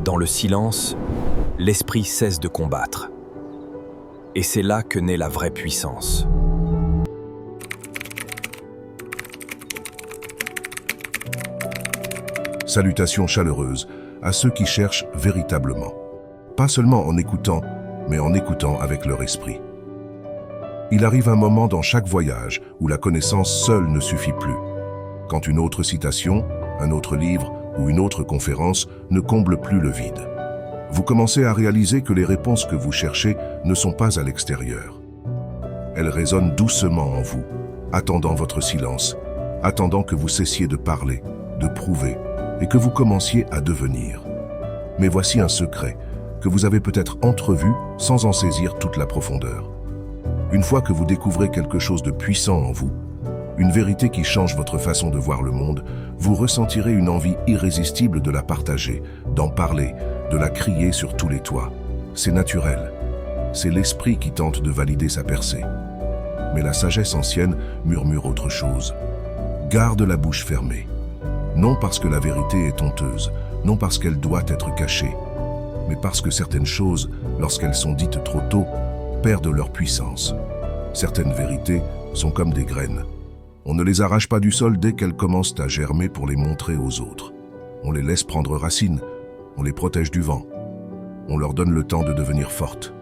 Dans le silence, l'esprit cesse de combattre. Et c'est là que naît la vraie puissance. Salutations chaleureuses à ceux qui cherchent véritablement. Pas seulement en écoutant, mais en écoutant avec leur esprit. Il arrive un moment dans chaque voyage où la connaissance seule ne suffit plus. Quand une autre citation, un autre livre ou une autre conférence ne comble plus le vide. Vous commencez à réaliser que les réponses que vous cherchez ne sont pas à l'extérieur. Elles résonnent doucement en vous, attendant votre silence, attendant que vous cessiez de parler, de prouver, et que vous commenciez à devenir. Mais voici un secret que vous avez peut-être entrevu sans en saisir toute la profondeur. Une fois que vous découvrez quelque chose de puissant en vous, une vérité qui change votre façon de voir le monde, vous ressentirez une envie irrésistible de la partager, d'en parler, de la crier sur tous les toits. C'est naturel. C'est l'esprit qui tente de valider sa percée. Mais la sagesse ancienne murmure autre chose. Garde la bouche fermée. Non parce que la vérité est honteuse, non parce qu'elle doit être cachée, mais parce que certaines choses, lorsqu'elles sont dites trop tôt, perdent leur puissance. Certaines vérités sont comme des graines. On ne les arrache pas du sol dès qu'elles commencent à germer pour les montrer aux autres. On les laisse prendre racine, on les protège du vent. On leur donne le temps de devenir fortes.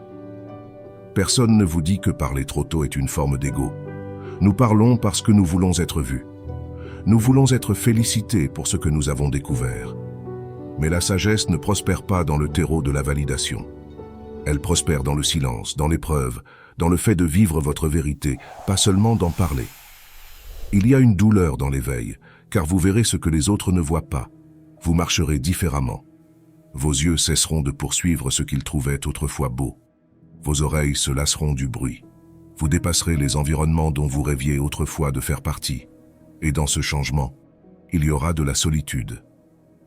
Personne ne vous dit que parler trop tôt est une forme d'ego. Nous parlons parce que nous voulons être vus. Nous voulons être félicités pour ce que nous avons découvert. Mais la sagesse ne prospère pas dans le terreau de la validation. Elle prospère dans le silence, dans l'épreuve, dans le fait de vivre votre vérité, pas seulement d'en parler. Il y a une douleur dans l'éveil, car vous verrez ce que les autres ne voient pas. Vous marcherez différemment. Vos yeux cesseront de poursuivre ce qu'ils trouvaient autrefois beau. Vos oreilles se lasseront du bruit. Vous dépasserez les environnements dont vous rêviez autrefois de faire partie. Et dans ce changement, il y aura de la solitude.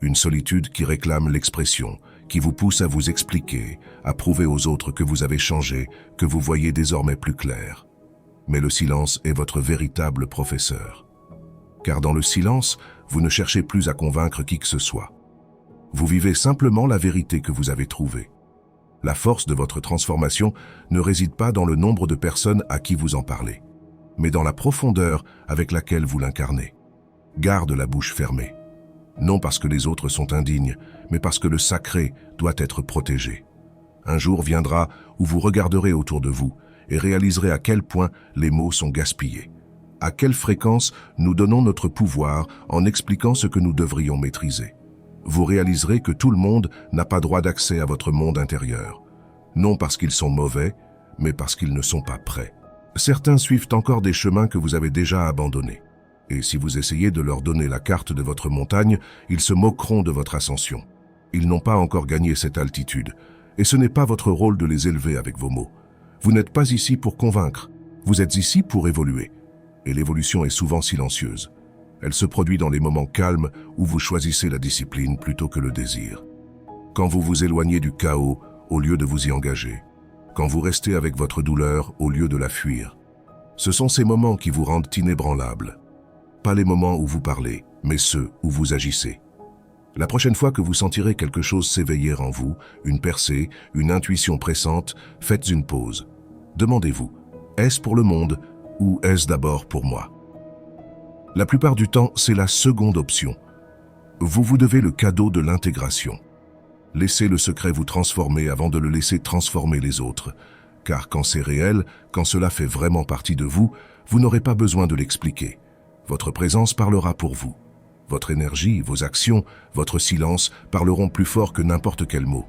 Une solitude qui réclame l'expression, qui vous pousse à vous expliquer, à prouver aux autres que vous avez changé, que vous voyez désormais plus clair. Mais le silence est votre véritable professeur. Car dans le silence, vous ne cherchez plus à convaincre qui que ce soit. Vous vivez simplement la vérité que vous avez trouvée. La force de votre transformation ne réside pas dans le nombre de personnes à qui vous en parlez, mais dans la profondeur avec laquelle vous l'incarnez. Garde la bouche fermée. Non parce que les autres sont indignes, mais parce que le sacré doit être protégé. Un jour viendra où vous regarderez autour de vous et réaliserez à quel point les mots sont gaspillés. À quelle fréquence nous donnons notre pouvoir en expliquant ce que nous devrions maîtriser. Vous réaliserez que tout le monde n'a pas droit d'accès à votre monde intérieur. Non parce qu'ils sont mauvais, mais parce qu'ils ne sont pas prêts. Certains suivent encore des chemins que vous avez déjà abandonnés. Et si vous essayez de leur donner la carte de votre montagne, ils se moqueront de votre ascension. Ils n'ont pas encore gagné cette altitude, et ce n'est pas votre rôle de les élever avec vos mots. Vous n'êtes pas ici pour convaincre, vous êtes ici pour évoluer. Et l'évolution est souvent silencieuse. Elle se produit dans les moments calmes où vous choisissez la discipline plutôt que le désir. Quand vous vous éloignez du chaos au lieu de vous y engager. Quand vous restez avec votre douleur au lieu de la fuir. Ce sont ces moments qui vous rendent inébranlables. Pas les moments où vous parlez, mais ceux où vous agissez. La prochaine fois que vous sentirez quelque chose s'éveiller en vous, une percée, une intuition pressante, faites une pause. Demandez-vous, est-ce pour le monde ou est-ce d'abord pour moi? La plupart du temps, c'est la seconde option. Vous vous devez le cadeau de l'intégration. Laissez le secret vous transformer avant de le laisser transformer les autres. Car quand c'est réel, quand cela fait vraiment partie de vous, vous n'aurez pas besoin de l'expliquer. Votre présence parlera pour vous. Votre énergie, vos actions, votre silence parleront plus fort que n'importe quel mot.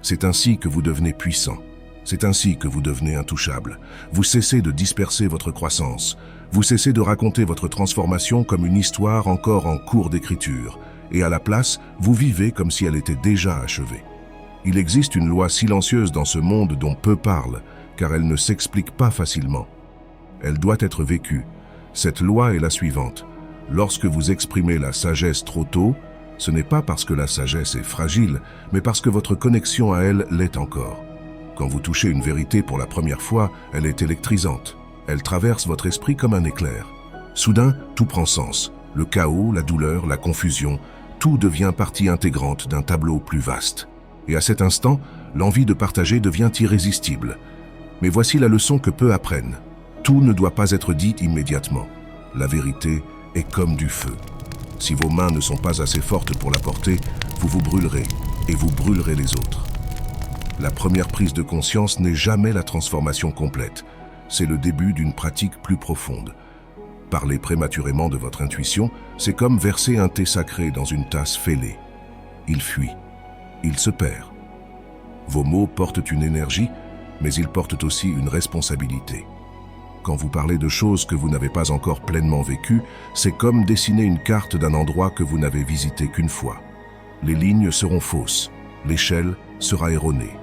C'est ainsi que vous devenez puissant. C'est ainsi que vous devenez intouchable. Vous cessez de disperser votre croissance. Vous cessez de raconter votre transformation comme une histoire encore en cours d'écriture. Et à la place, vous vivez comme si elle était déjà achevée. Il existe une loi silencieuse dans ce monde dont peu parlent, car elle ne s'explique pas facilement. Elle doit être vécue. Cette loi est la suivante. Lorsque vous exprimez la sagesse trop tôt, ce n'est pas parce que la sagesse est fragile, mais parce que votre connexion à elle l'est encore. Quand vous touchez une vérité pour la première fois, elle est électrisante. Elle traverse votre esprit comme un éclair. Soudain, tout prend sens. Le chaos, la douleur, la confusion, tout devient partie intégrante d'un tableau plus vaste. Et à cet instant, l'envie de partager devient irrésistible. Mais voici la leçon que peu apprennent. Tout ne doit pas être dit immédiatement. La vérité est comme du feu. Si vos mains ne sont pas assez fortes pour la porter, vous vous brûlerez et vous brûlerez les autres. La première prise de conscience n'est jamais la transformation complète. C'est le début d'une pratique plus profonde. Parler prématurément de votre intuition, c'est comme verser un thé sacré dans une tasse fêlée. Il fuit, il se perd. Vos mots portent une énergie, mais ils portent aussi une responsabilité. Quand vous parlez de choses que vous n'avez pas encore pleinement vécues, c'est comme dessiner une carte d'un endroit que vous n'avez visité qu'une fois. Les lignes seront fausses, l'échelle sera erronée,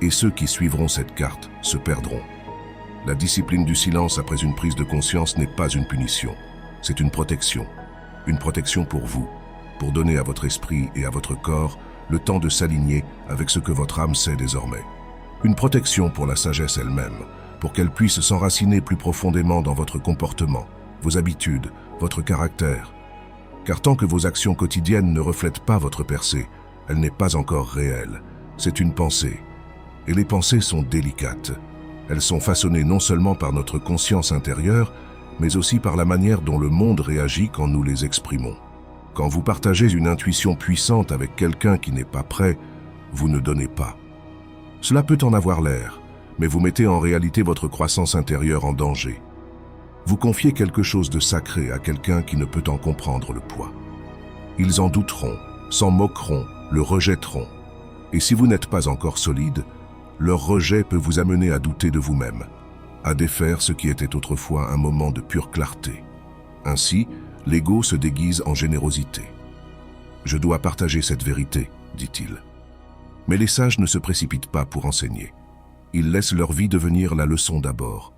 et ceux qui suivront cette carte se perdront. La discipline du silence après une prise de conscience n'est pas une punition, c'est une protection pour vous, pour donner à votre esprit et à votre corps le temps de s'aligner avec ce que votre âme sait désormais. Une protection pour la sagesse elle-même, pour qu'elle puisse s'enraciner plus profondément dans votre comportement, vos habitudes, votre caractère. Car tant que vos actions quotidiennes ne reflètent pas votre percée, elle n'est pas encore réelle. C'est une pensée. Et les pensées sont délicates. Elles sont façonnées non seulement par notre conscience intérieure, mais aussi par la manière dont le monde réagit quand nous les exprimons. Quand vous partagez une intuition puissante avec quelqu'un qui n'est pas prêt, vous ne donnez pas. Cela peut en avoir l'air, mais vous mettez en réalité votre croissance intérieure en danger. Vous confiez quelque chose de sacré à quelqu'un qui ne peut en comprendre le poids. Ils en douteront, s'en moqueront, le rejetteront. Et si vous n'êtes pas encore solide, leur rejet peut vous amener à douter de vous-même, à défaire ce qui était autrefois un moment de pure clarté. Ainsi, l'ego se déguise en générosité. « Je dois partager cette vérité », dit-il. Mais les sages ne se précipitent pas pour enseigner. Ils laissent leur vie devenir la leçon d'abord.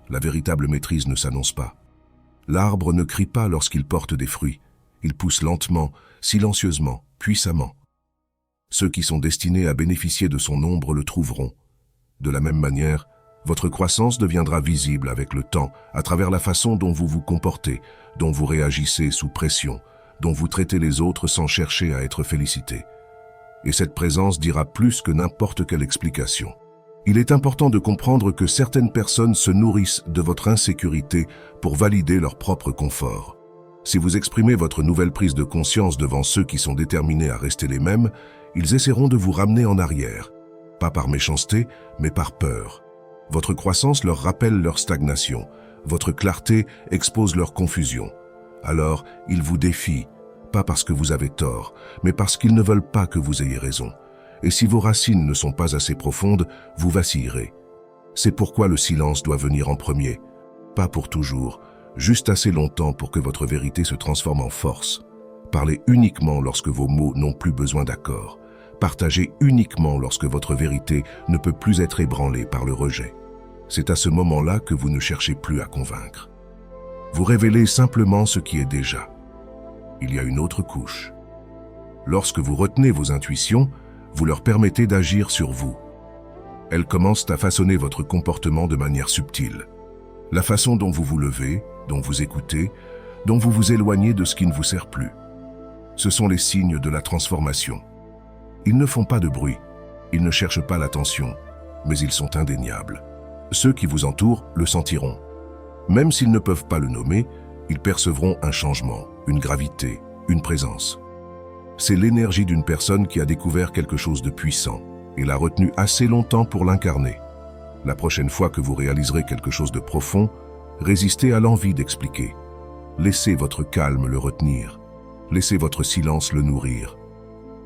La véritable maîtrise ne s'annonce pas. L'arbre ne crie pas lorsqu'il porte des fruits. Il pousse lentement, silencieusement, puissamment. Ceux qui sont destinés à bénéficier de son ombre le trouveront. De la même manière, votre croissance deviendra visible avec le temps à travers la façon dont vous vous comportez, dont vous réagissez sous pression, dont vous traitez les autres sans chercher à être félicité. Et cette présence dira plus que n'importe quelle explication. Il est important de comprendre que certaines personnes se nourrissent de votre insécurité pour valider leur propre confort. Si vous exprimez votre nouvelle prise de conscience devant ceux qui sont déterminés à rester les mêmes, ils essaieront de vous ramener en arrière, pas par méchanceté, mais par peur. Votre croissance leur rappelle leur stagnation, votre clarté expose leur confusion. Alors, ils vous défient, pas parce que vous avez tort, mais parce qu'ils ne veulent pas que vous ayez raison. Et si vos racines ne sont pas assez profondes, vous vacillerez. C'est pourquoi le silence doit venir en premier, pas pour toujours, juste assez longtemps pour que votre vérité se transforme en force. Parlez uniquement lorsque vos mots n'ont plus besoin d'accord. Partagez uniquement lorsque votre vérité ne peut plus être ébranlée par le rejet. C'est à ce moment-là que vous ne cherchez plus à convaincre. Vous révélez simplement ce qui est déjà. Il y a une autre couche. Lorsque vous retenez vos intuitions, vous leur permettez d'agir sur vous. Elles commencent à façonner votre comportement de manière subtile. La façon dont vous vous levez, dont vous écoutez, dont vous vous éloignez de ce qui ne vous sert plus. Ce sont les signes de la transformation. Ils ne font pas de bruit, ils ne cherchent pas l'attention, mais ils sont indéniables. Ceux qui vous entourent le sentiront. Même s'ils ne peuvent pas le nommer, ils percevront un changement, une gravité, une présence. C'est l'énergie d'une personne qui a découvert quelque chose de puissant et l'a retenu assez longtemps pour l'incarner. La prochaine fois que vous réaliserez quelque chose de profond, résistez à l'envie d'expliquer. Laissez votre calme le retenir. Laissez votre silence le nourrir.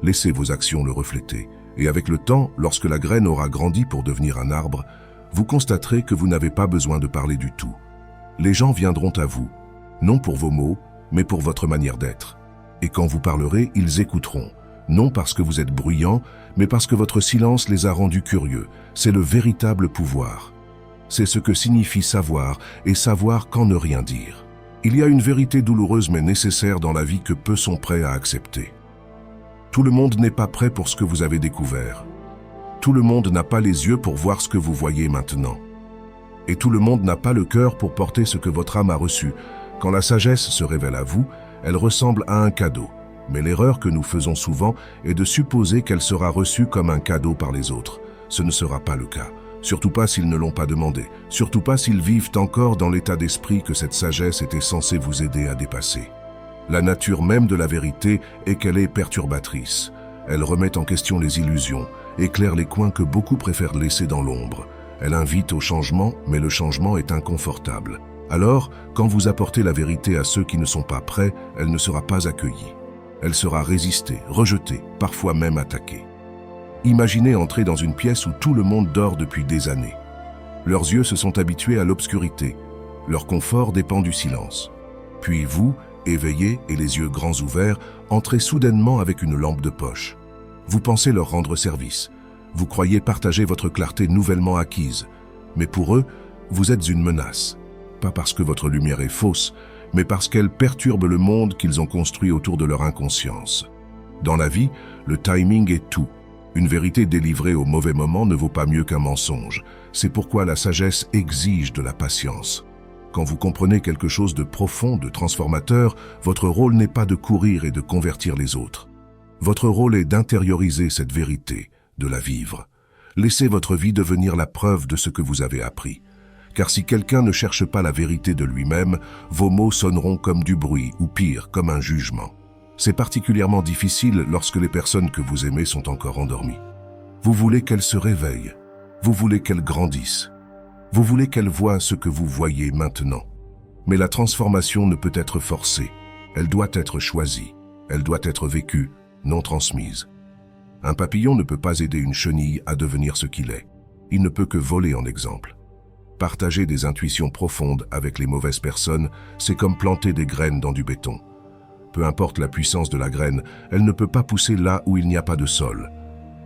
Laissez vos actions le refléter. Et avec le temps, lorsque la graine aura grandi pour devenir un arbre, vous constaterez que vous n'avez pas besoin de parler du tout. Les gens viendront à vous, non pour vos mots, mais pour votre manière d'être. Et quand vous parlerez, ils écouteront, non parce que vous êtes bruyant, mais parce que votre silence les a rendus curieux. C'est le véritable pouvoir. C'est ce que signifie savoir, et savoir quand ne rien dire. Il y a une vérité douloureuse mais nécessaire dans la vie que peu sont prêts à accepter. Tout le monde n'est pas prêt pour ce que vous avez découvert. Tout le monde n'a pas les yeux pour voir ce que vous voyez maintenant. Et tout le monde n'a pas le cœur pour porter ce que votre âme a reçu. Quand la sagesse se révèle à vous, elle ressemble à un cadeau. Mais l'erreur que nous faisons souvent est de supposer qu'elle sera reçue comme un cadeau par les autres. Ce ne sera pas le cas. Surtout pas s'ils ne l'ont pas demandé. Surtout pas s'ils vivent encore dans l'état d'esprit que cette sagesse était censée vous aider à dépasser. La nature même de la vérité est qu'elle est perturbatrice. Elle remet en question les illusions, éclaire les coins que beaucoup préfèrent laisser dans l'ombre. Elle invite au changement, mais le changement est inconfortable. Alors, quand vous apportez la vérité à ceux qui ne sont pas prêts, elle ne sera pas accueillie. Elle sera résistée, rejetée, parfois même attaquée. Imaginez entrer dans une pièce où tout le monde dort depuis des années. Leurs yeux se sont habitués à l'obscurité. Leur confort dépend du silence. Puis vous, éveillés et les yeux grands ouverts, entrez soudainement avec une lampe de poche. Vous pensez leur rendre service. Vous croyez partager votre clarté nouvellement acquise. Mais pour eux, vous êtes une menace. Pas parce que votre lumière est fausse, mais parce qu'elle perturbe le monde qu'ils ont construit autour de leur inconscience. Dans la vie, le timing est tout. Une vérité délivrée au mauvais moment ne vaut pas mieux qu'un mensonge. C'est pourquoi la sagesse exige de la patience. Quand vous comprenez quelque chose de profond, de transformateur, votre rôle n'est pas de courir et de convertir les autres. Votre rôle est d'intérioriser cette vérité, de la vivre. Laissez votre vie devenir la preuve de ce que vous avez appris. Car si quelqu'un ne cherche pas la vérité de lui-même, vos mots sonneront comme du bruit, ou pire, comme un jugement. C'est particulièrement difficile lorsque les personnes que vous aimez sont encore endormies. Vous voulez qu'elles se réveillent. Vous voulez qu'elles grandissent. Vous voulez qu'elles voient ce que vous voyez maintenant. Mais la transformation ne peut être forcée. Elle doit être choisie. Elle doit être vécue, non transmise. Un papillon ne peut pas aider une chenille à devenir ce qu'il est. Il ne peut que voler en exemple. Partager des intuitions profondes avec les mauvaises personnes, c'est comme planter des graines dans du béton. Peu importe la puissance de la graine, elle ne peut pas pousser là où il n'y a pas de sol.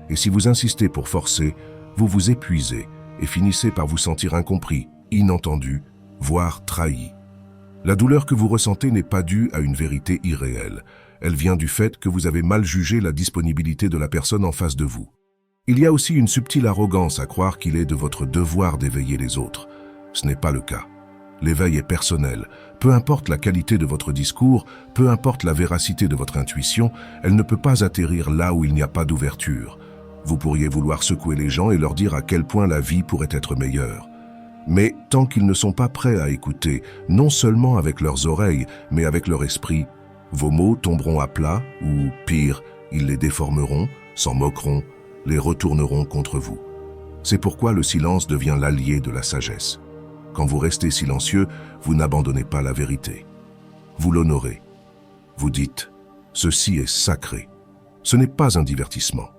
Et si vous insistez pour forcer, vous vous épuisez et finissez par vous sentir incompris, inentendu, voire trahi. La douleur que vous ressentez n'est pas due à une vérité irréelle. Elle vient du fait que vous avez mal jugé la disponibilité de la personne en face de vous. Il y a aussi une subtile arrogance à croire qu'il est de votre devoir d'éveiller les autres. Ce n'est pas le cas. L'éveil est personnel. Peu importe la qualité de votre discours, peu importe la véracité de votre intuition, elle ne peut pas atterrir là où il n'y a pas d'ouverture. Vous pourriez vouloir secouer les gens et leur dire à quel point la vie pourrait être meilleure. Mais tant qu'ils ne sont pas prêts à écouter, non seulement avec leurs oreilles, mais avec leur esprit, vos mots tomberont à plat ou, pire, ils les déformeront, s'en moqueront, les retourneront contre vous. C'est pourquoi le silence devient l'allié de la sagesse. Quand vous restez silencieux, vous n'abandonnez pas la vérité. Vous l'honorez. Vous dites « Ceci est sacré ». Ce n'est pas un divertissement.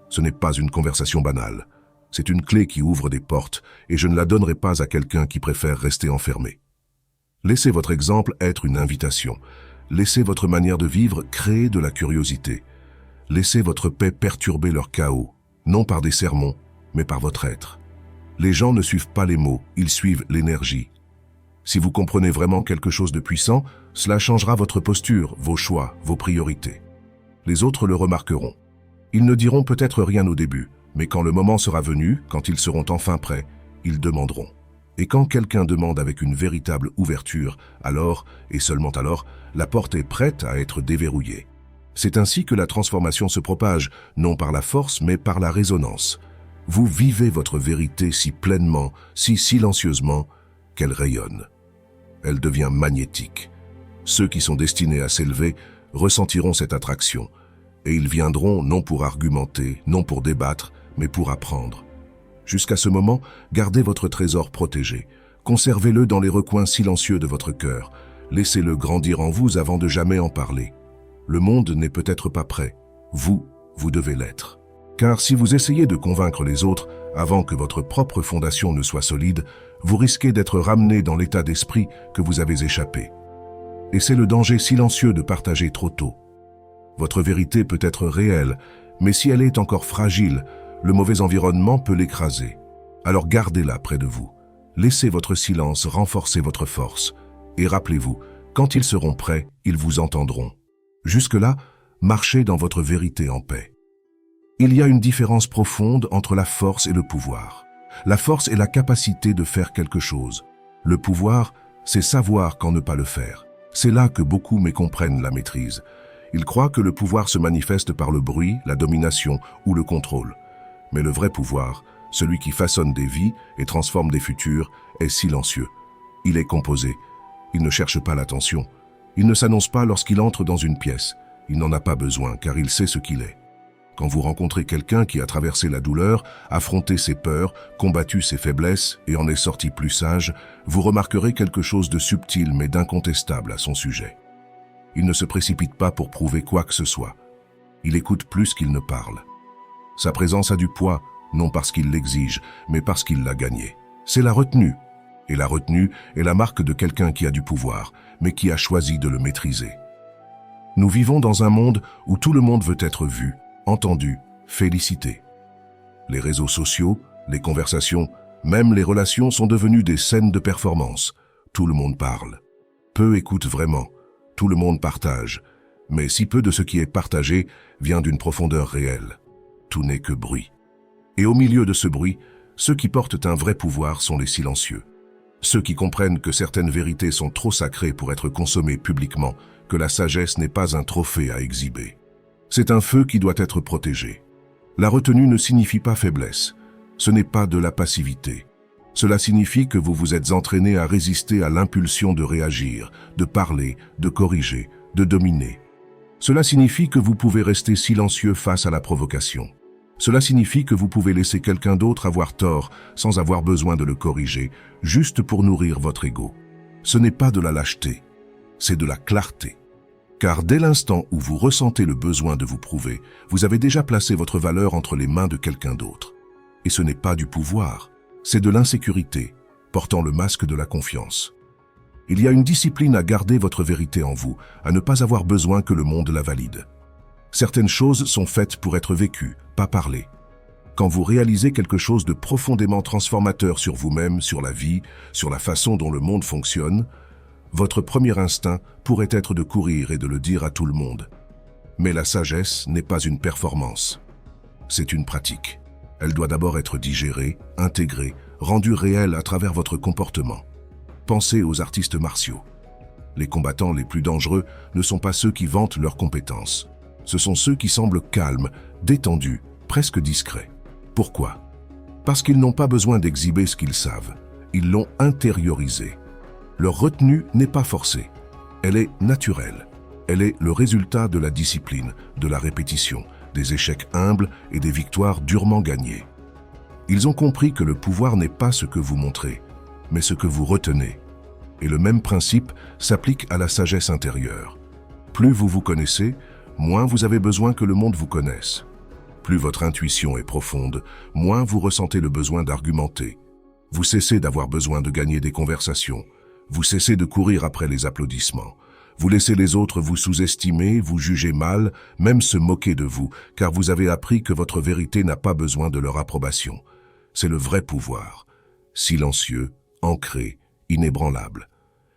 Ce n'est pas une conversation banale. C'est une clé qui ouvre des portes et je ne la donnerai pas à quelqu'un qui préfère rester enfermé. Laissez votre exemple être une invitation. Laissez votre manière de vivre créer de la curiosité. Laissez votre paix perturber leur chaos, non par des sermons, mais par votre être. Les gens ne suivent pas les mots, ils suivent l'énergie. Si vous comprenez vraiment quelque chose de puissant, cela changera votre posture, vos choix, vos priorités. Les autres le remarqueront. Ils ne diront peut-être rien au début, mais quand le moment sera venu, quand ils seront enfin prêts, ils demanderont. Et quand quelqu'un demande avec une véritable ouverture, alors, et seulement alors, la porte est prête à être déverrouillée. C'est ainsi que la transformation se propage, non par la force, mais par la résonance. Vous vivez votre vérité si pleinement, si silencieusement, qu'elle rayonne. Elle devient magnétique. Ceux qui sont destinés à s'élever ressentiront cette attraction, et ils viendront non pour argumenter, non pour débattre, mais pour apprendre. Jusqu'à ce moment, gardez votre trésor protégé. Conservez-le dans les recoins silencieux de votre cœur. Laissez-le grandir en vous avant de jamais en parler. Le monde n'est peut-être pas prêt. Vous devez l'être. Car si vous essayez de convaincre les autres avant que votre propre fondation ne soit solide, vous risquez d'être ramené dans l'état d'esprit que vous avez échappé. Et c'est le danger silencieux de partager trop tôt. Votre vérité peut être réelle, mais si elle est encore fragile, le mauvais environnement peut l'écraser. Alors gardez-la près de vous. Laissez votre silence renforcer votre force. Et rappelez-vous, quand ils seront prêts, ils vous entendront. Jusque-là, marchez dans votre vérité en paix. Il y a une différence profonde entre la force et le pouvoir. La force est la capacité de faire quelque chose. Le pouvoir, c'est savoir quand ne pas le faire. C'est là que beaucoup mécomprennent la maîtrise. Ils croient que le pouvoir se manifeste par le bruit, la domination ou le contrôle. Mais le vrai pouvoir, celui qui façonne des vies et transforme des futurs, est silencieux. Il est composé. Il ne cherche pas l'attention. Il ne s'annonce pas lorsqu'il entre dans une pièce. Il n'en a pas besoin car il sait ce qu'il est. Quand vous rencontrez quelqu'un qui a traversé la douleur, affronté ses peurs, combattu ses faiblesses et en est sorti plus sage, vous remarquerez quelque chose de subtil mais d'incontestable à son sujet. Il ne se précipite pas pour prouver quoi que ce soit. Il écoute plus qu'il ne parle. Sa présence a du poids, non parce qu'il l'exige, mais parce qu'il l'a gagné. C'est la retenue. Et la retenue est la marque de quelqu'un qui a du pouvoir, mais qui a choisi de le maîtriser. Nous vivons dans un monde où tout le monde veut être vu, entendu, félicité. Les réseaux sociaux, les conversations, même les relations sont devenues des scènes de performance. Tout le monde parle. Peu écoutent vraiment. Tout le monde partage. Mais si peu de ce qui est partagé vient d'une profondeur réelle. Tout n'est que bruit. Et au milieu de ce bruit, ceux qui portent un vrai pouvoir sont les silencieux. Ceux qui comprennent que certaines vérités sont trop sacrées pour être consommées publiquement, que la sagesse n'est pas un trophée à exhiber. C'est un feu qui doit être protégé. La retenue ne signifie pas faiblesse. Ce n'est pas de la passivité. Cela signifie que vous vous êtes entraîné à résister à l'impulsion de réagir, de parler, de corriger, de dominer. Cela signifie que vous pouvez rester silencieux face à la provocation. Cela signifie que vous pouvez laisser quelqu'un d'autre avoir tort sans avoir besoin de le corriger, juste pour nourrir votre ego. Ce n'est pas de la lâcheté, c'est de la clarté. Car dès l'instant où vous ressentez le besoin de vous prouver, vous avez déjà placé votre valeur entre les mains de quelqu'un d'autre. Et ce n'est pas du pouvoir, c'est de l'insécurité, portant le masque de la confiance. Il y a une discipline à garder votre vérité en vous, à ne pas avoir besoin que le monde la valide. Certaines choses sont faites pour être vécues, pas parlées. Quand vous réalisez quelque chose de profondément transformateur sur vous-même, sur la vie, sur la façon dont le monde fonctionne, votre premier instinct pourrait être de courir et de le dire à tout le monde. Mais la sagesse n'est pas une performance. C'est une pratique. Elle doit d'abord être digérée, intégrée, rendue réelle à travers votre comportement. Pensez aux artistes martiaux. Les combattants les plus dangereux ne sont pas ceux qui vantent leurs compétences. Ce sont ceux qui semblent calmes, détendus, presque discrets. Pourquoi? Parce qu'ils n'ont pas besoin d'exhiber ce qu'ils savent. Ils l'ont intériorisé. Leur retenue n'est pas forcée. Elle est naturelle. Elle est le résultat de la discipline, de la répétition, des échecs humbles et des victoires durement gagnées. Ils ont compris que le pouvoir n'est pas ce que vous montrez, mais ce que vous retenez. Et le même principe s'applique à la sagesse intérieure. Plus vous vous connaissez, moins vous avez besoin que le monde vous connaisse. Plus votre intuition est profonde, moins vous ressentez le besoin d'argumenter. Vous cessez d'avoir besoin de gagner des conversations. Vous cessez de courir après les applaudissements. Vous laissez les autres vous sous-estimer, vous juger mal, même se moquer de vous, car vous avez appris que votre vérité n'a pas besoin de leur approbation. C'est le vrai pouvoir. Silencieux, ancré, inébranlable.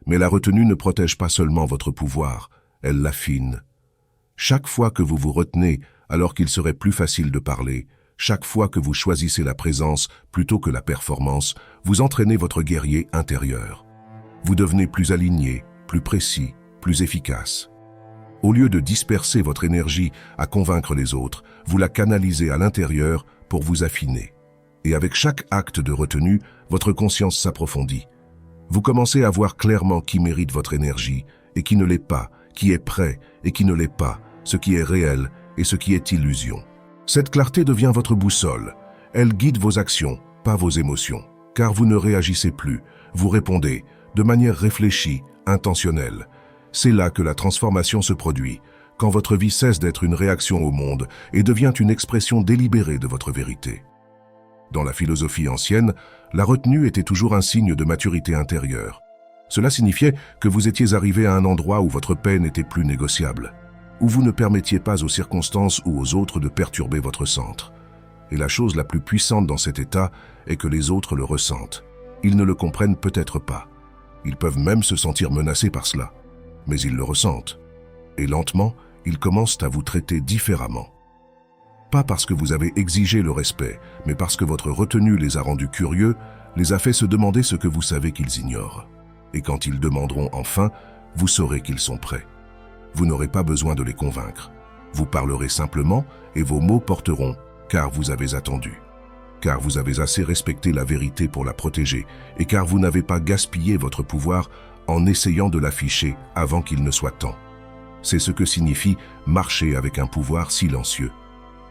Mais la retenue ne protège pas seulement votre pouvoir, elle l'affine. Chaque fois que vous vous retenez, alors qu'il serait plus facile de parler, chaque fois que vous choisissez la présence plutôt que la performance, vous entraînez votre guerrier intérieur. Vous devenez plus aligné, plus précis, plus efficace. Au lieu de disperser votre énergie à convaincre les autres, vous la canalisez à l'intérieur pour vous affiner. Et avec chaque acte de retenue, votre conscience s'approfondit. Vous commencez à voir clairement qui mérite votre énergie et qui ne l'est pas, qui est prêt et qui ne l'est pas, ce qui est réel et ce qui est illusion. Cette clarté devient votre boussole. Elle guide vos actions, pas vos émotions. Car vous ne réagissez plus, vous répondez de manière réfléchie, intentionnelle. C'est là que la transformation se produit, quand votre vie cesse d'être une réaction au monde et devient une expression délibérée de votre vérité. Dans la philosophie ancienne, la retenue était toujours un signe de maturité intérieure. Cela signifiait que vous étiez arrivé à un endroit où votre paix n'était plus négociable, où vous ne permettiez pas aux circonstances ou aux autres de perturber votre centre. Et la chose la plus puissante dans cet état est que les autres le ressentent. Ils ne le comprennent peut-être pas. Ils peuvent même se sentir menacés par cela. Mais ils le ressentent. Et lentement, ils commencent à vous traiter différemment. Pas parce que vous avez exigé le respect, mais parce que votre retenue les a rendus curieux, les a fait se demander ce que vous savez qu'ils ignorent. Et quand ils demanderont enfin, vous saurez qu'ils sont prêts. Vous n'aurez pas besoin de les convaincre. Vous parlerez simplement et vos mots porteront, car vous avez attendu. Car vous avez assez respecté la vérité pour la protéger et car vous n'avez pas gaspillé votre pouvoir en essayant de l'afficher avant qu'il ne soit temps. C'est ce que signifie marcher avec un pouvoir silencieux.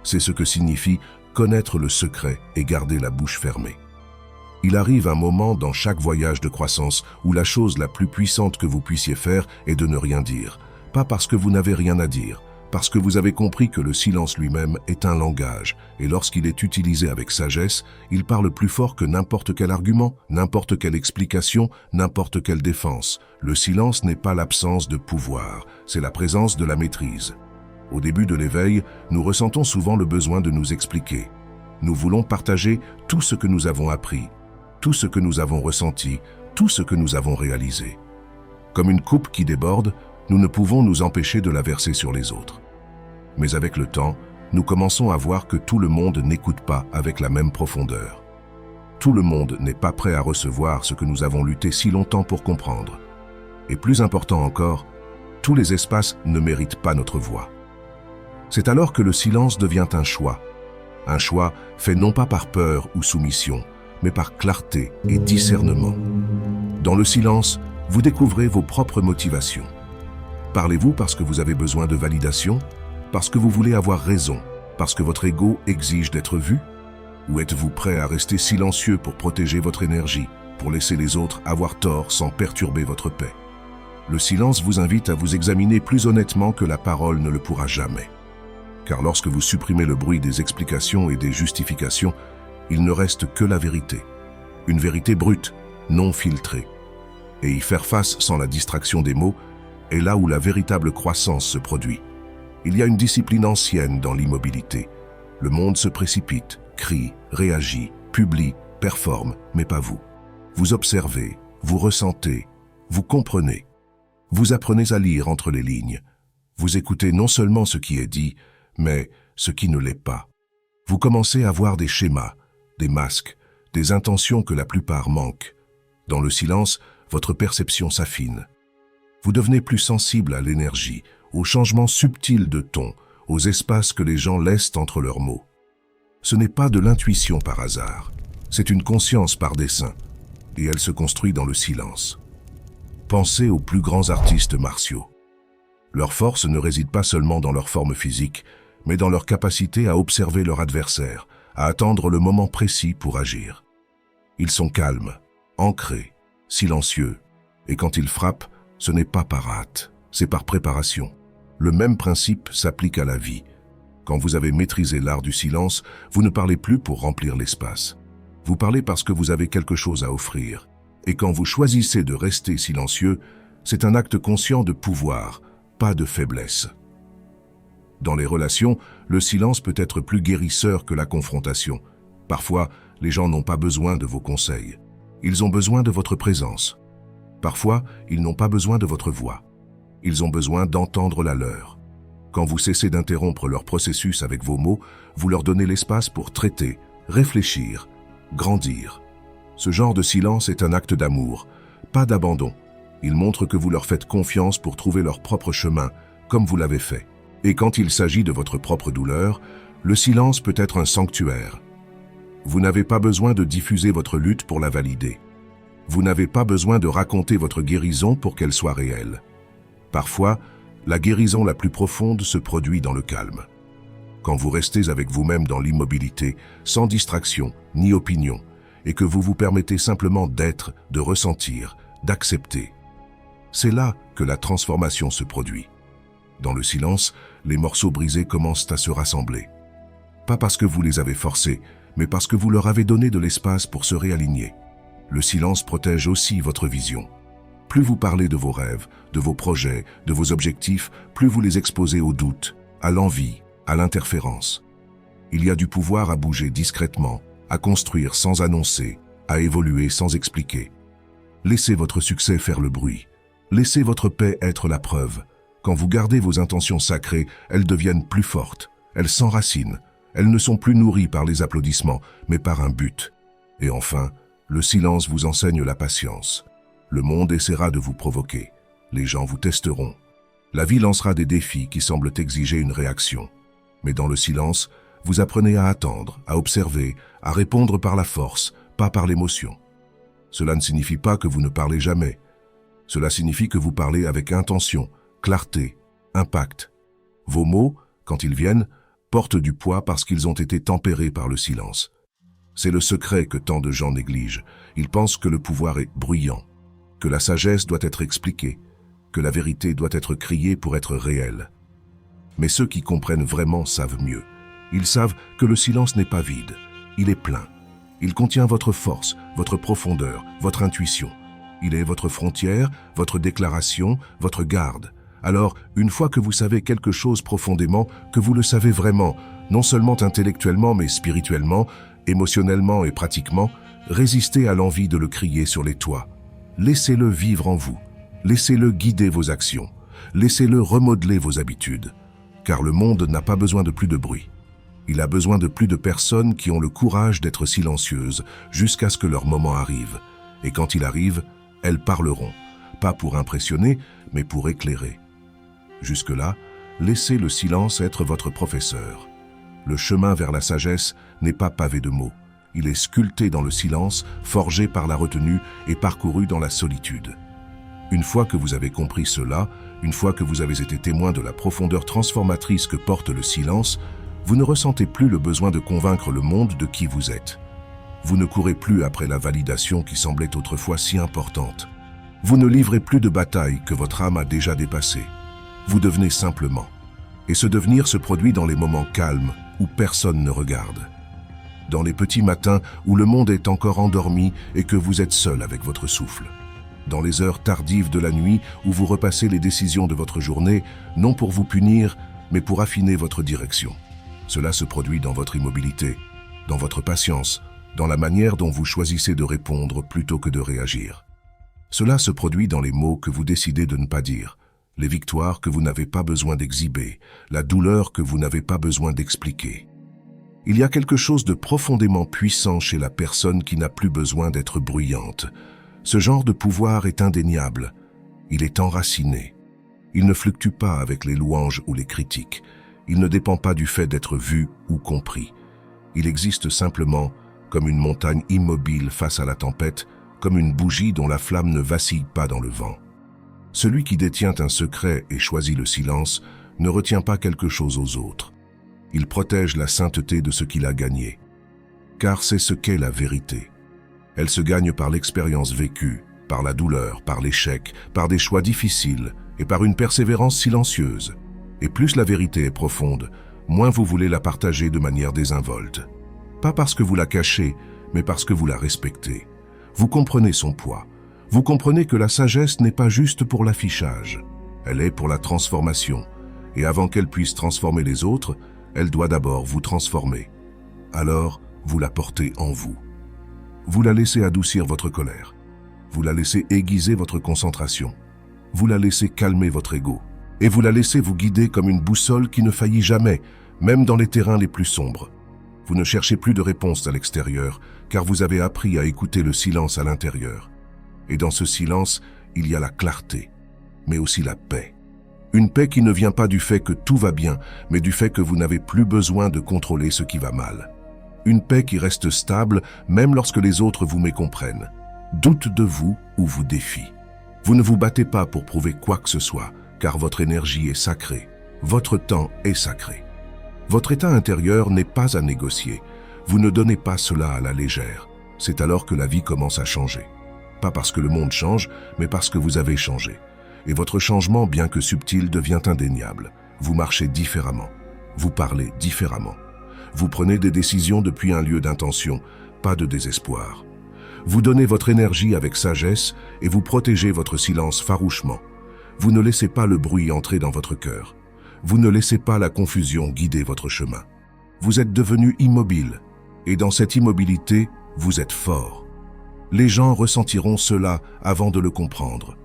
C'est ce que signifie connaître le secret et garder la bouche fermée. Il arrive un moment dans chaque voyage de croissance où la chose la plus puissante que vous puissiez faire est de ne rien dire. Pas parce que vous n'avez rien à dire, parce que vous avez compris que le silence lui-même est un langage, et lorsqu'il est utilisé avec sagesse, il parle plus fort que n'importe quel argument, n'importe quelle explication, n'importe quelle défense. Le silence n'est pas l'absence de pouvoir, c'est la présence de la maîtrise. Au début de l'éveil, nous ressentons souvent le besoin de nous expliquer. Nous voulons partager tout ce que nous avons appris, tout ce que nous avons ressenti, tout ce que nous avons réalisé. Comme une coupe qui déborde, nous ne pouvons nous empêcher de la verser sur les autres. Mais avec le temps, nous commençons à voir que tout le monde n'écoute pas avec la même profondeur. Tout le monde n'est pas prêt à recevoir ce que nous avons lutté si longtemps pour comprendre. Et plus important encore, tous les espaces ne méritent pas notre voix. C'est alors que le silence devient un choix fait non pas par peur ou soumission, mais par clarté et discernement. Dans le silence, vous découvrez vos propres motivations. Parlez-vous parce que vous avez besoin de validation? Parce que vous voulez avoir raison? Parce que votre ego exige d'être vu? Ou êtes-vous prêt à rester silencieux pour protéger votre énergie, pour laisser les autres avoir tort sans perturber votre paix? Le silence vous invite à vous examiner plus honnêtement que la parole ne le pourra jamais. Car lorsque vous supprimez le bruit des explications et des justifications, il ne reste que la vérité. Une vérité brute, non filtrée. Et y faire face sans la distraction des mots est là où la véritable croissance se produit. Il y a une discipline ancienne dans l'immobilité. Le monde se précipite, crie, réagit, publie, performe, mais pas vous. Vous observez, vous ressentez, vous comprenez. Vous apprenez à lire entre les lignes. Vous écoutez non seulement ce qui est dit, mais ce qui ne l'est pas. Vous commencez à voir des schémas, des masques, des intentions que la plupart manquent. Dans le silence, votre perception s'affine. Vous devenez plus sensible à l'énergie, aux changements subtils de ton, aux espaces que les gens laissent entre leurs mots. Ce n'est pas de l'intuition par hasard, c'est une conscience par dessein, et elle se construit dans le silence. Pensez aux plus grands artistes martiaux. Leur force ne réside pas seulement dans leur forme physique, mais dans leur capacité à observer leur adversaire, à attendre le moment précis pour agir. Ils sont calmes, ancrés, silencieux, et quand ils frappent, ce n'est pas par hâte, c'est par préparation. Le même principe s'applique à la vie. Quand vous avez maîtrisé l'art du silence, vous ne parlez plus pour remplir l'espace. Vous parlez parce que vous avez quelque chose à offrir. Et quand vous choisissez de rester silencieux, c'est un acte conscient de pouvoir, pas de faiblesse. Dans les relations, le silence peut être plus guérisseur que la confrontation. Parfois, les gens n'ont pas besoin de vos conseils. Ils ont besoin de votre présence. Parfois, ils n'ont pas besoin de votre voix. Ils ont besoin d'entendre la leur. Quand vous cessez d'interrompre leur processus avec vos mots, vous leur donnez l'espace pour traiter, réfléchir, grandir. Ce genre de silence est un acte d'amour, pas d'abandon. Il montre que vous leur faites confiance pour trouver leur propre chemin, comme vous l'avez fait. Et quand il s'agit de votre propre douleur, le silence peut être un sanctuaire. Vous n'avez pas besoin de diffuser votre lutte pour la valider. Vous n'avez pas besoin de raconter votre guérison pour qu'elle soit réelle. Parfois, la guérison la plus profonde se produit dans le calme. Quand vous restez avec vous-même dans l'immobilité, sans distraction ni opinion, et que vous vous permettez simplement d'être, de ressentir, d'accepter. C'est là que la transformation se produit. Dans le silence, les morceaux brisés commencent à se rassembler. Pas parce que vous les avez forcés, mais parce que vous leur avez donné de l'espace pour se réaligner. Le silence protège aussi votre vision. Plus vous parlez de vos rêves, de vos projets, de vos objectifs, plus vous les exposez au doute, à l'envie, à l'interférence. Il y a du pouvoir à bouger discrètement, à construire sans annoncer, à évoluer sans expliquer. Laissez votre succès faire le bruit. Laissez votre paix être la preuve. Quand vous gardez vos intentions sacrées, elles deviennent plus fortes. Elles s'enracinent. Elles ne sont plus nourries par les applaudissements, mais par un but. Et enfin, le silence vous enseigne la patience. Le monde essaiera de vous provoquer. Les gens vous testeront. La vie lancera des défis qui semblent exiger une réaction. Mais dans le silence, vous apprenez à attendre, à observer, à répondre par la force, pas par l'émotion. Cela ne signifie pas que vous ne parlez jamais. Cela signifie que vous parlez avec intention, clarté, impact. Vos mots, quand ils viennent, portent du poids parce qu'ils ont été tempérés par le silence. C'est le secret que tant de gens négligent. Ils pensent que le pouvoir est bruyant, que la sagesse doit être expliquée, que la vérité doit être criée pour être réelle. Mais ceux qui comprennent vraiment savent mieux. Ils savent que le silence n'est pas vide, il est plein. Il contient votre force, votre profondeur, votre intuition. Il est votre frontière, votre déclaration, votre garde. Alors, une fois que vous savez quelque chose profondément, que vous le savez vraiment, non seulement intellectuellement mais spirituellement, émotionnellement et pratiquement, résistez à l'envie de le crier sur les toits. Laissez-le vivre en vous. Laissez-le guider vos actions. Laissez-le remodeler vos habitudes. Car le monde n'a pas besoin de plus de bruit. Il a besoin de plus de personnes qui ont le courage d'être silencieuses jusqu'à ce que leur moment arrive. Et quand il arrive, elles parleront, pas pour impressionner, mais pour éclairer. Jusque-là, laissez le silence être votre professeur. Le chemin vers la sagesse n'est pas pavé de mots. Il est sculpté dans le silence, forgé par la retenue et parcouru dans la solitude. Une fois que vous avez compris cela, une fois que vous avez été témoin de la profondeur transformatrice que porte le silence, vous ne ressentez plus le besoin de convaincre le monde de qui vous êtes. Vous ne courez plus après la validation qui semblait autrefois si importante. Vous ne livrez plus de batailles que votre âme a déjà dépassées. Vous devenez simplement. Et ce devenir se produit dans les moments calmes où personne ne regarde. Dans les petits matins où le monde est encore endormi et que vous êtes seul avec votre souffle. Dans les heures tardives de la nuit où vous repassez les décisions de votre journée, non pour vous punir, mais pour affiner votre direction. Cela se produit dans votre immobilité, dans votre patience, dans la manière dont vous choisissez de répondre plutôt que de réagir. Cela se produit dans les mots que vous décidez de ne pas dire, les victoires que vous n'avez pas besoin d'exhiber, la douleur que vous n'avez pas besoin d'expliquer. Il y a quelque chose de profondément puissant chez la personne qui n'a plus besoin d'être bruyante. Ce genre de pouvoir est indéniable. Il est enraciné. Il ne fluctue pas avec les louanges ou les critiques. Il ne dépend pas du fait d'être vu ou compris. Il existe simplement comme une montagne immobile face à la tempête, comme une bougie dont la flamme ne vacille pas dans le vent. Celui qui détient un secret et choisit le silence ne retient pas quelque chose aux autres. Il protège la sainteté de ce qu'il a gagné. Car c'est ce qu'est la vérité. Elle se gagne par l'expérience vécue, par la douleur, par l'échec, par des choix difficiles et par une persévérance silencieuse. Et plus la vérité est profonde, moins vous voulez la partager de manière désinvolte. Pas parce que vous la cachez, mais parce que vous la respectez. Vous comprenez son poids. Vous comprenez que la sagesse n'est pas juste pour l'affichage. Elle est pour la transformation. Et avant qu'elle puisse transformer les autres, elle doit d'abord vous transformer. Alors, vous la portez en vous. Vous la laissez adoucir votre colère. Vous la laissez aiguiser votre concentration. Vous la laissez calmer votre ego. Et vous la laissez vous guider comme une boussole qui ne faillit jamais, même dans les terrains les plus sombres. Vous ne cherchez plus de réponse à l'extérieur, car vous avez appris à écouter le silence à l'intérieur. Et dans ce silence, il y a la clarté, mais aussi la paix. Une paix qui ne vient pas du fait que tout va bien, mais du fait que vous n'avez plus besoin de contrôler ce qui va mal. Une paix qui reste stable, même lorsque les autres vous mécomprennent, doutent de vous ou vous défient. Vous ne vous battez pas pour prouver quoi que ce soit, car votre énergie est sacrée, votre temps est sacré. Votre état intérieur n'est pas à négocier. Vous ne donnez pas cela à la légère. C'est alors que la vie commence à changer. Pas parce que le monde change, mais parce que vous avez changé. Et votre changement, bien que subtil, devient indéniable. Vous marchez différemment. Vous parlez différemment. Vous prenez des décisions depuis un lieu d'intention, pas de désespoir. Vous donnez votre énergie avec sagesse et vous protégez votre silence farouchement. Vous ne laissez pas le bruit entrer dans votre cœur. Vous ne laissez pas la confusion guider votre chemin. Vous êtes devenu immobile, et dans cette immobilité, vous êtes fort. Les gens ressentiront cela avant de le comprendre.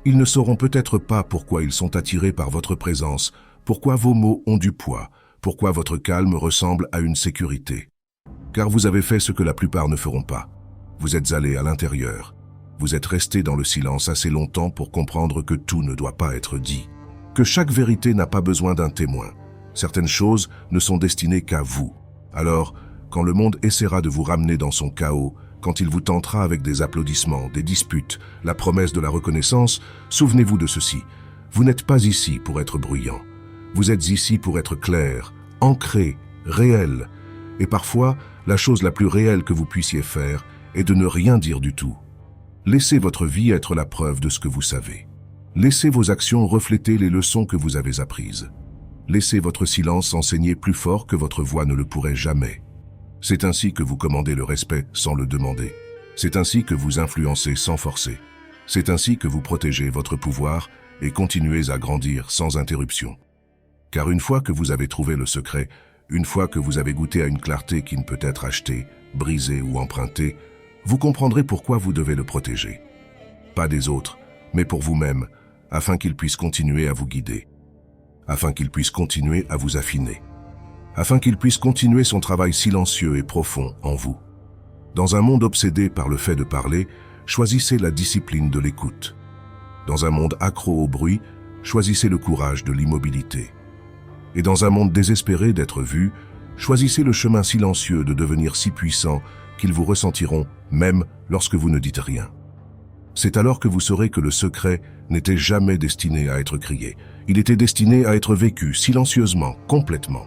Ils ne sauront peut-être pas pourquoi ils sont attirés par votre présence, pourquoi vos mots ont du poids, pourquoi votre calme ressemble à une sécurité. Car vous avez fait ce que la plupart ne feront pas. Vous êtes allé à l'intérieur. Vous êtes resté dans le silence assez longtemps pour comprendre que tout ne doit pas être dit. que chaque vérité n'a pas besoin d'un témoin. Certaines choses ne sont destinées qu'à vous. Alors, quand le monde essaiera de vous ramener dans son chaos, quand il vous tentera avec des applaudissements, des disputes, la promesse de la reconnaissance, souvenez-vous de ceci. Vous n'êtes pas ici pour être bruyant. Vous êtes ici pour être clair, ancré, réel. Et parfois, la chose la plus réelle que vous puissiez faire est de ne rien dire du tout. Laissez votre vie être la preuve de ce que vous savez. Laissez vos actions refléter les leçons que vous avez apprises. Laissez votre silence enseigner plus fort que votre voix ne le pourrait jamais. C'est ainsi que vous commandez le respect sans le demander. C'est ainsi que vous influencez sans forcer. C'est ainsi que vous protégez votre pouvoir et continuez à grandir sans interruption. Car une fois que vous avez trouvé le secret, une fois que vous avez goûté à une clarté qui ne peut être achetée, brisée ou empruntée, vous comprendrez pourquoi vous devez le protéger. Pas des autres, mais pour vous-même, afin qu'il puisse continuer à vous guider, afin qu'il puisse continuer à vous affiner, afin qu'il puisse continuer son travail silencieux et profond en vous. Dans un monde obsédé par le fait de parler, choisissez la discipline de l'écoute. Dans un monde accro au bruit, choisissez le courage de l'immobilité. Et dans un monde désespéré d'être vu, choisissez le chemin silencieux de devenir si puissant qu'ils vous ressentiront même lorsque vous ne dites rien. C'est alors que vous saurez que le secret n'était jamais destiné à être crié. Il était destiné à être vécu silencieusement, complètement.